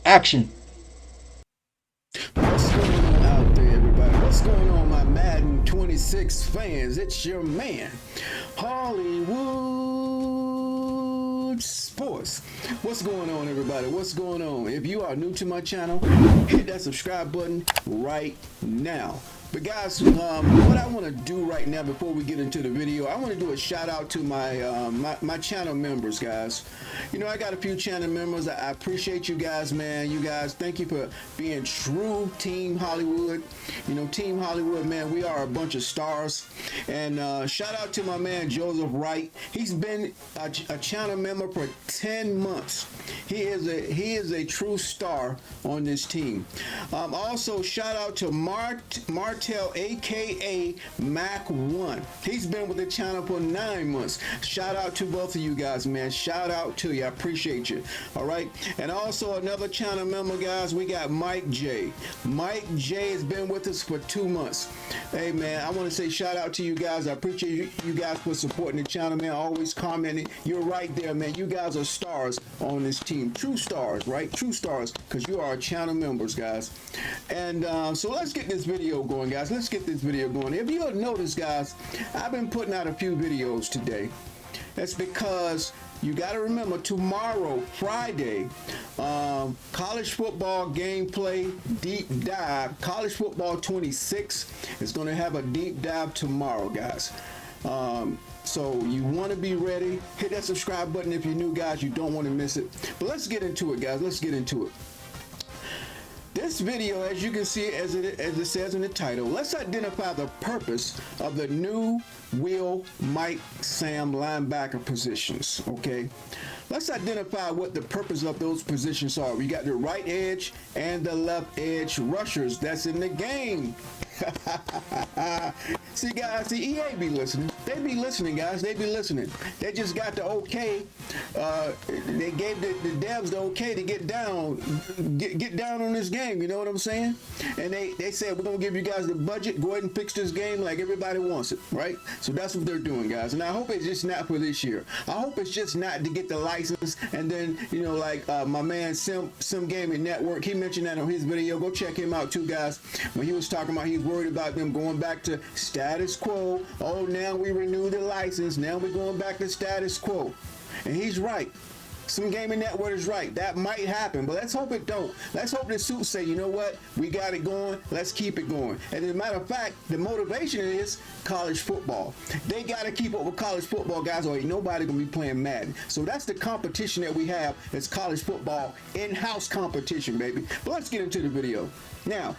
Action. What's going on out there, everybody? What's going on, my Madden 26 fans? It's your man, Hollywood Sports. What's going on, everybody? What's going on? If you are new to my channel, hit that subscribe button right now. But guys, what I want to do right now before we get into the video, I want to do a shout out to my channel members, guys. You know, I got a few channel members. I appreciate you guys, man. You guys, thank you for being true Team Hollywood. You know, Team Hollywood, man, we are a bunch of stars. And shout out to my man Joseph Wright. He's been a channel member for 10 months. He is a true star on this team. Also, shout out to Martel, aka Mac1. He's been with the channel for 9 months. Shout out to both of you guys, man. Shout out to you. I appreciate you. All right. And also another channel member, guys, we got Mike J. Mike J has been with us for 2 months. Hey, man, I want to say shout out to you guys. I appreciate you guys for supporting the channel, man. Always commenting. You're right there, man. You guys are stars on this team. True stars, right? True stars, because you are channel members, guys. And so let's get this video going, guys. Let's get this video going. If you have noticed, guys, I've been putting out a few videos today. That's because you got to remember, tomorrow, Friday, college football gameplay deep dive. College football 26 is going to have a deep dive tomorrow, guys. So you want to be ready. Hit that subscribe button if you're new, guys. You don't want to miss it. But let's get into it, guys. Let's get into it. This video, as you can see, as it says in the title, let's identify the purpose of the new Will, Mike, Sam linebacker positions. Okay, let's identify what the purpose of those positions are. We got the right edge and the left edge rushers that's in the game. See, guys, the EA be listening. They be listening, guys. They be listening. They just got the okay. They gave the devs the okay to get down on this game. You know what I'm saying? And they said, we're gonna give you guys the budget. Go ahead and fix this game like everybody wants it, right? So that's what they're doing, guys. And I hope it's just not for this year. I hope it's just not to get the license and then, you know, like my man Sim Gaming Network, he mentioned that on his video. Go check him out too, guys. When he was talking about, he's worried about them going back to status quo. Oh, now we renew the license. Now we're going back to status quo. And he's right. Some Gaming Network is right. That might happen, but let's hope it don't. Let's hope the suits say, you know what? We got it going. Let's keep it going. And as a matter of fact, the motivation is college football. They got to keep up with college football, guys, or ain't nobody going to be playing Madden. So that's the competition that we have. It's college football in-house competition, baby. But let's get into the video. Now,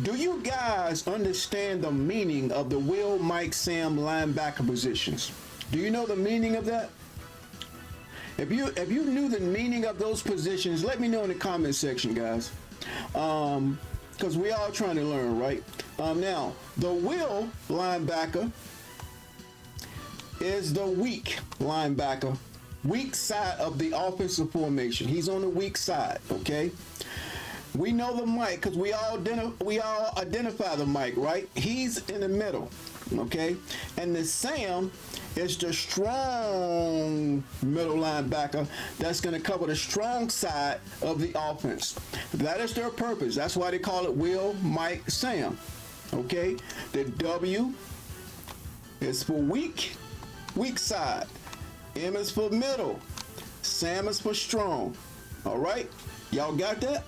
do you guys understand the meaning of the Will, Mike, Sam linebacker positions? Do you know the meaning of that? If you knew the meaning of those positions, let me know in the comment section, guys. Because we all trying to learn, right? Now, the Will linebacker is the weak linebacker, weak side of the offensive formation. He's on the weak side, okay? We know the Mike because we all identify the Mike, right? He's in the middle, okay? And the Sam is the strong middle linebacker that's going to cover the strong side of the offense. That is their purpose. That's why they call it Will, Mike, Sam, okay? The W is for weak side. M is for middle. Sam is for strong. All right? Y'all got that?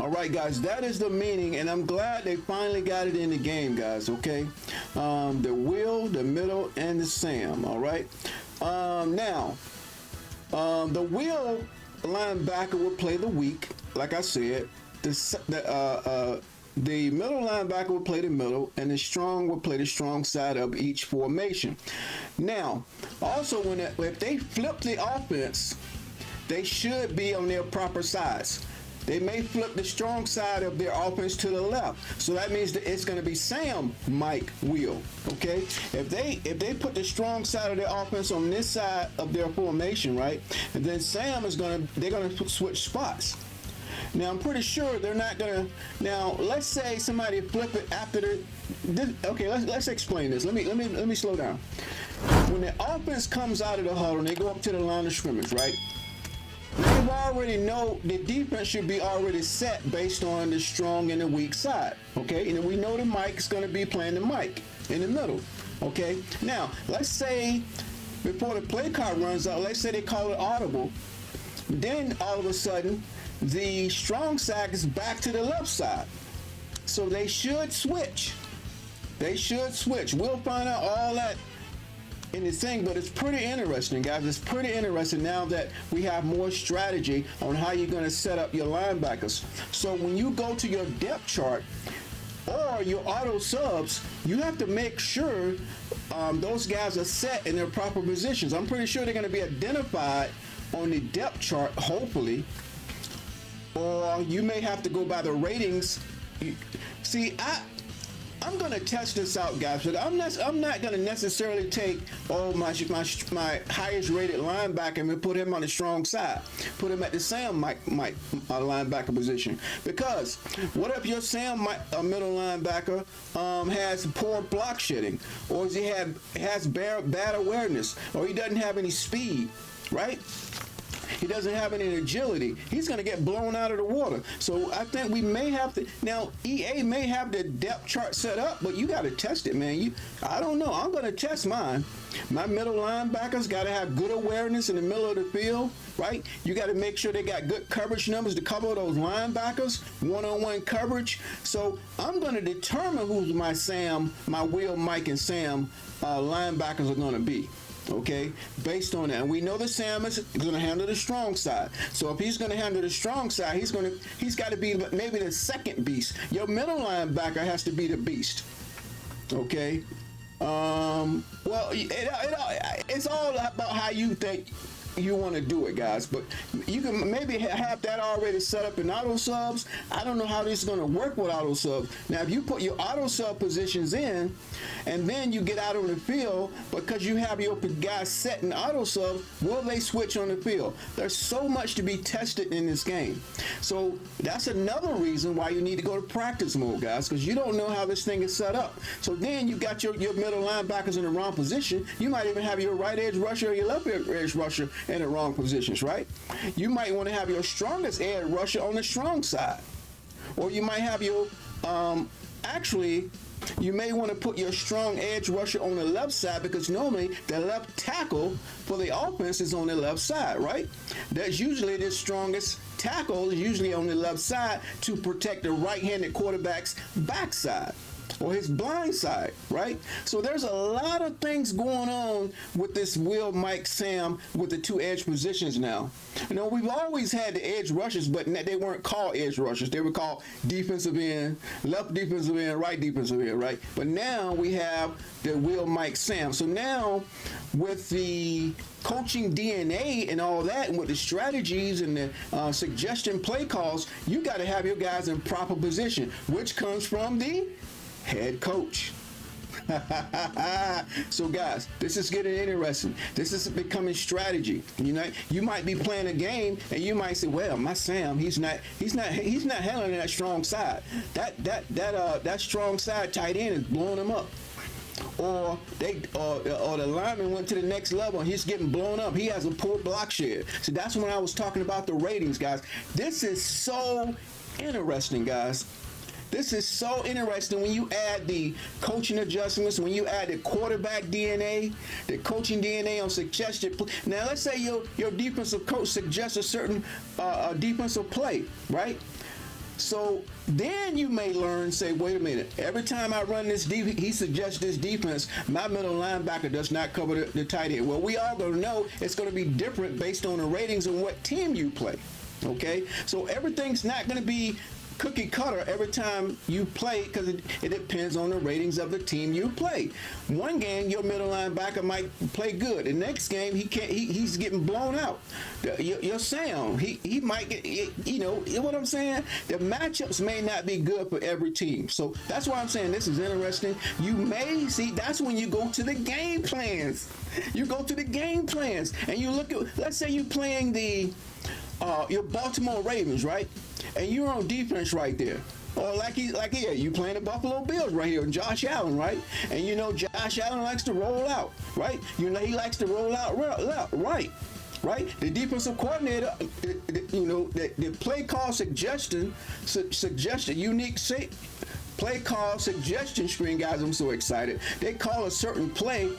All right, guys, that is the meaning, and I'm glad they finally got it in the game, guys, okay? The Will, the middle, and the Sam, all right? Now, the Will linebacker will play the weak, like I said. The middle linebacker will play the middle, and the strong will play the strong side of each formation. Now, also, if they flip the offense, they should be on their proper sides. They may flip the strong side of their offense to the left. So that means that it's going to be Sam, Mike, Will. Okay? If they put the strong side of their offense on this side of their formation, right? And then Sam they're going to switch spots. Now I'm pretty sure they're not going to. Now let's say somebody flip it after okay, let's explain this. Let me slow down. When the offense comes out of the huddle and they go up to the line of scrimmage, right? They we've already know the defense should be already set based on the strong and the weak side. Okay, and we know the Mike's going to be playing the Mike in the middle. Okay, now let's say before the play card runs out, let's say they call it audible. Then all of a sudden, the strong side is back to the left side. So they should switch. They should switch. We'll find out all that in the thing, but it's pretty interesting, guys. It's pretty interesting now that we have more strategy on how you're going to set up your linebackers. So when you go to your depth chart or your auto subs, you have to make sure those guys are set in their proper positions. I'm pretty sure they're going to be identified on the depth chart, hopefully, or you may have to go by the ratings. See, I'm going to test this out, guys, but I'm not going to necessarily take my highest rated linebacker and put him on the strong side, put him at the Sam Mike linebacker position, because what if your Sam middle linebacker has poor block shedding, or has bad awareness, or he doesn't have any speed, right? He doesn't have any agility. He's going to get blown out of the water. So I think we may have to, now EA may have the depth chart set up, but you got to test it, man. I don't know. I'm going to test mine. My middle linebackers got to have good awareness in the middle of the field, right? You got to make sure they got good coverage numbers to cover those linebackers, one-on-one coverage. So I'm going to determine who's my Will, Mike, and Sam linebackers are going to be. Okay, based on that, and we know that Sam is going to handle the strong side. So if he's going to handle the strong side, he's got to be maybe the second beast. Your middle linebacker has to be the beast. Okay. Well, it's all about how you think you want to do it, guys, but you can maybe have that already set up in auto subs. I don't know how this is going to work with auto subs. Now, if you put your auto sub positions in and then you get out on the field, because you have your guys set in auto sub, will they switch on the field? There's so much to be tested in this game. So that's another reason why you need to go to practice mode, guys, because you don't know how this thing is set up. So then you got your middle linebackers in the wrong position. You might even have your right edge rusher or your left edge rusher in the wrong positions, right? You might want to have your strongest edge rusher on the strong side, or you might have your you may want to put your strong edge rusher on the left side, because normally the left tackle for the offense is on the left side, right? That's usually the strongest tackle is usually on the left side to protect the right-handed quarterback's backside or his blind side, right? So there's a lot of things going on with this Will, Mike, Sam with the two edge positions now. You know, we've always had the edge rushers, but they weren't called edge rushers. They were called defensive end, left defensive end, right defensive end, right? But now we have the Will, Mike, Sam. So now with the coaching DNA and all that, and with the strategies and the suggestion play calls, you got to have your guys in proper position, which comes from the head coach. So guys, this is getting interesting. This is becoming strategy. You know, you might be playing a game and you might say, well, my Sam, he's not handling that strong side. That strong side tight end is blowing him up. Or the lineman went to the next level and he's getting blown up. He has a poor block shed. So that's when I was talking about the ratings, guys. This is so interesting, guys. This is so interesting when you add the coaching adjustments, when you add the quarterback DNA, the coaching DNA on suggested play. Now, let's say your defensive coach suggests a certain defensive play, right? So then you may learn, say, wait a minute, every time I run this he suggests this defense, my middle linebacker does not cover the tight end. Well, we all gonna know it's gonna be different based on the ratings and what team you play, okay? So everything's not gonna be cookie cutter every time you play, because it depends on the ratings of the team you play. One game your middle linebacker might play good. The next game he's getting blown out. Your Sam, he might get, you know what I'm saying? The matchups may not be good for every team. So that's why I'm saying this is interesting. You may see, that's when you go to the game plans. You go to the game plans and you look at, let's say you're playing your Baltimore Ravens, right? And you're on defense right there. Or like here, you playing the Buffalo Bills right here, and Josh Allen, right? And you know Josh Allen likes to roll out, right? You know he likes to roll out right. right? The defensive coordinator, you know, the play call suggestion, unique play call suggestion screen, guys. I'm so excited. They call a certain play,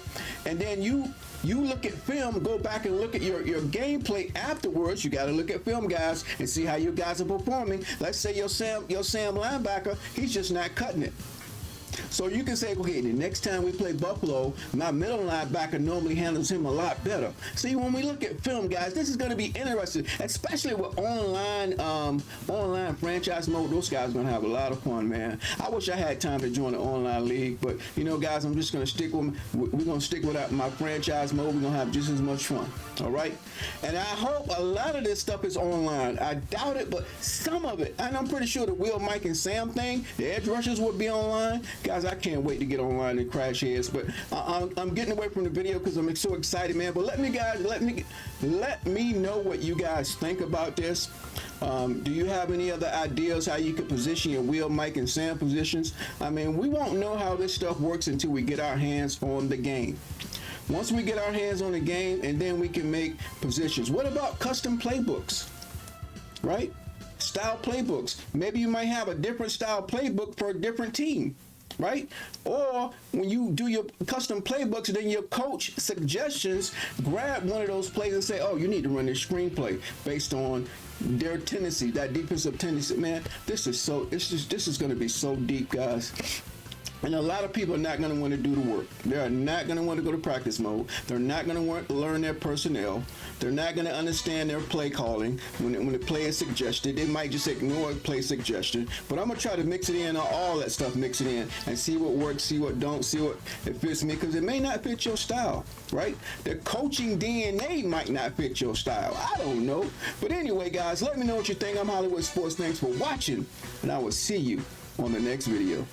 and then you look at film, go back and look at your gameplay afterwards. You got to look at film, guys, and see how you guys are performing. Let's say your Sam linebacker, he's just not cutting it. So you can say, okay, the next time we play Buffalo, my middle linebacker normally handles him a lot better. See, when we look at film, guys, this is going to be interesting, especially with online franchise mode. Those guys are going to have a lot of fun, man. I wish I had time to join the online league, but you know, guys, I'm just going to stick with, we're going to stick with my franchise mode. We're going to have just as much fun. All right. And I hope a lot of this stuff is online. I doubt it, but some of it, and I'm pretty sure the Will, Mike, and Sam thing, the edge rushers will be online. Guys, I can't wait to get online and crash heads, but I'm getting away from the video because I'm so excited, man. But let me know what you guys think about this. Do you have any other ideas how you could position your Will, Mike, and Sam positions? I mean, we won't know how this stuff works until we get our hands on the game. Once we get our hands on the game, and then we can make positions. What about custom playbooks, right? Style playbooks. Maybe you might have a different style playbook for a different team, right? Or when you do your custom playbooks, then your coach suggestions, grab one of those plays and say, oh, you need to run this screenplay based on their tendency, that defensive tendency. Man, this is going to be so deep, guys. And a lot of people are not going to want to do the work. They are not going to want to go to practice mode. They're not going to want to learn their personnel. They're not going to understand their play calling. When the play is suggested, they might just ignore play suggestion. But I'm going to try to mix it in, all that stuff, mix it in, and see what works, see what don't, see what it fits me, because it may not fit your style, right? The coaching DNA might not fit your style. I don't know. But anyway, guys, let me know what you think. I'm Hollywood Sports. Thanks for watching, and I will see you on the next video.